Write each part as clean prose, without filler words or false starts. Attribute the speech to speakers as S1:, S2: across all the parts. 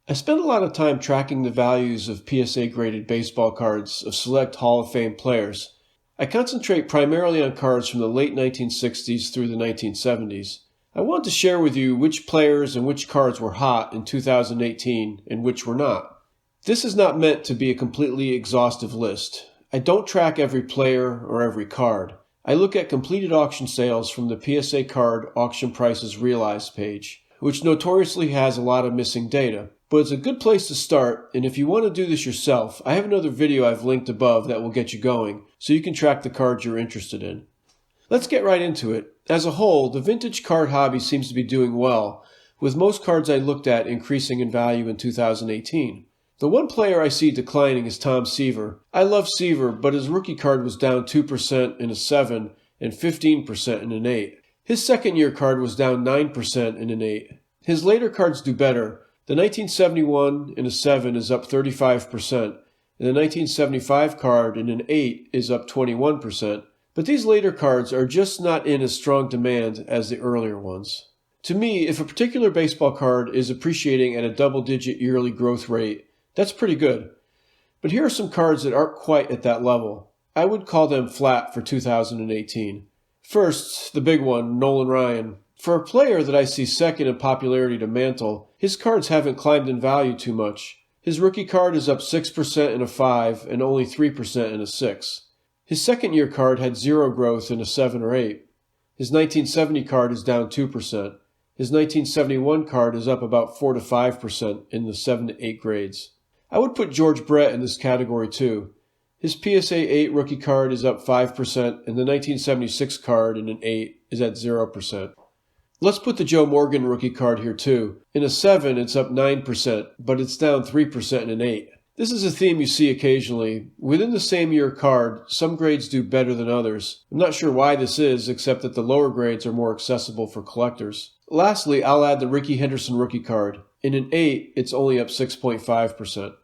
S1: I spend a lot of time tracking the values of PSA-graded baseball cards of select Hall of Fame players. I concentrate primarily on cards from the late 1960s through the 1970s. I want to share with you which players and which cards were hot in 2018 and which were not. This is not meant to be a completely exhaustive list. I don't track every player or every card. I look at completed auction sales from the PSA Card Auction Prices Realized page, which notoriously has a lot of missing data. But it's a good place to start, and if you want to do this yourself, I have another video I've linked above that will get you going, so you can track the cards you're interested in. Let's get right into it. As a whole, the vintage card hobby seems to be doing well, with most cards I looked at increasing in value in 2018. The one player I see declining is Tom Seaver. I love Seaver, but his rookie card was down 2% in a 7 and 15% in an 8. His second-year card was down 9% in an 8. His later cards do better. The 1971 in a 7 is up 35%, and the 1975 card in an 8 is up 21%. But these later cards are just not in as strong demand as the earlier ones. To me, if a particular baseball card is appreciating at a double-digit yearly growth rate, that's pretty good. But here are some cards that aren't quite at that level. I would call them flat for 2018. First, the big one, Nolan Ryan. For a player that I see second in popularity to Mantle, his cards haven't climbed in value too much. His rookie card is up 6% in a 5 and only 3% in a 6. His second-year card had zero growth in a 7 or 8. His 1970 card is down 2%. His 1971 card is up about 4 to 5% in the 7 to 8 grades. I would put George Brett in this category too. His PSA 8 rookie card is up 5% and the 1976 card in an 8 is at 0%. Let's put the Joe Morgan rookie card here too. In a 7, it's up 9%, but it's down 3% in an 8. This is a theme you see occasionally. Within the same year card, some grades do better than others. I'm not sure why this is, except that the lower grades are more accessible for collectors. Lastly, I'll add the Rickey Henderson rookie card. In an 8, it's only up 6.5%.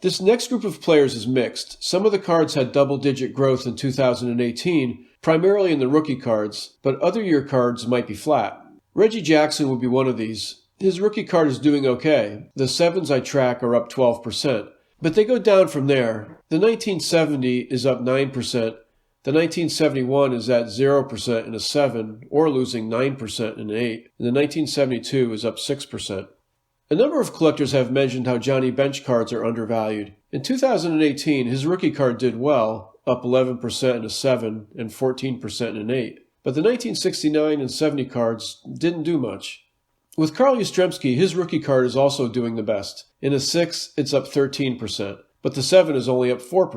S1: This next group of players is mixed. Some of the cards had double-digit growth in 2018, primarily in the rookie cards, but other year cards might be flat. Reggie Jackson would be one of these. His rookie card is doing okay. The 7s I track are up 12%, but they go down from there. The 1970 is up 9%. The 1971 is at 0% in a 7, or losing 9% in an 8. And the 1972 is up 6%. A number of collectors have mentioned how Johnny Bench cards are undervalued. In 2018, his rookie card did well, up 11% in a 7 and 14% in an 8. But the 1969 and 70 cards didn't do much. With Carl Yastrzemski, his rookie card is also doing the best. In a 6, it's up 13%, but the 7 is only up 4%.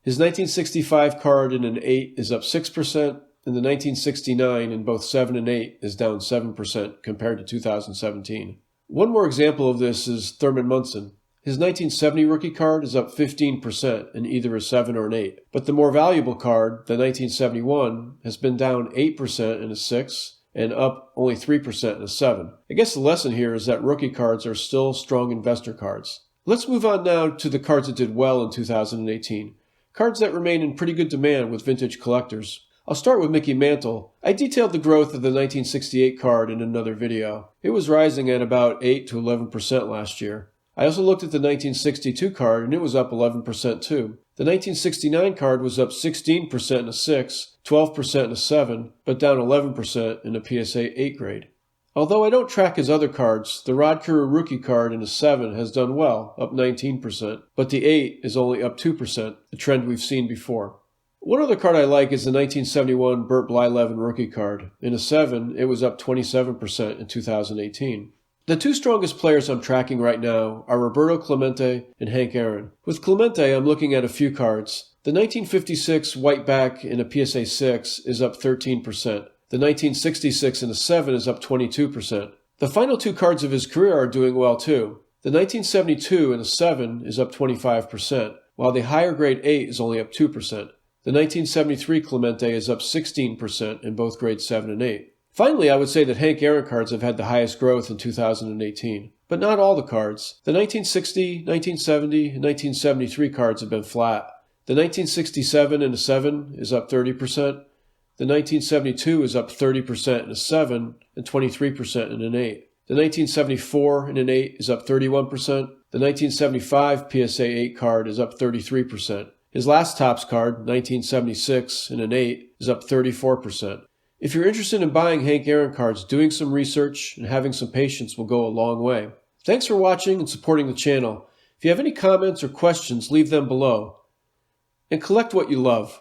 S1: His 1965 card in an 8 is up 6%, and the 1969 in both 7 and 8 is down 7% compared to 2017. One more example of this is Thurman Munson. His 1970 rookie card is up 15% in either a 7 or an 8. But the more valuable card, the 1971, has been down 8% in a 6 and up only 3% in a 7. I guess the lesson here is that rookie cards are still strong investor cards. Let's move on now to the cards that did well in 2018. Cards that remain in pretty good demand with vintage collectors. I'll start with Mickey Mantle. I detailed the growth of the 1968 card in another video. It was rising at about 8 to 11% last year. I also looked at the 1962 card, and it was up 11% too. The 1969 card was up 16% in a 6, 12% in a 7, but down 11% in a PSA 8 grade. Although I don't track his other cards, the Rod Carew rookie card in a 7 has done well, up 19%, but the 8 is only up 2%, a trend we've seen before. One other card I like is the 1971 Burt Blyleven rookie card. In a 7, it was up 27% in 2018. The two strongest players I'm tracking right now are Roberto Clemente and Hank Aaron. With Clemente, I'm looking at a few cards. The 1956 white back in a PSA 6 is up 13%. The 1966 in a 7 is up 22%. The final two cards of his career are doing well too. The 1972 in a 7 is up 25%, while the higher grade 8 is only up 2%. The 1973 Clemente is up 16% in both grades 7 and 8. Finally, I would say that Hank Aaron cards have had the highest growth in 2018. But not all the cards. The 1960, 1970, and 1973 cards have been flat. The 1967 in a 7 is up 30%. The 1972 is up 30% in a 7 and 23% in an 8. The 1974 in an 8 is up 31%. The 1975 PSA 8 card is up 33%. His last Topps card, 1976 in an 8, is up 34%. If you're interested in buying Hank Aaron cards, doing some research and having some patience will go a long way. Thanks for watching and supporting the channel. If you have any comments or questions, leave them below. And collect what you love.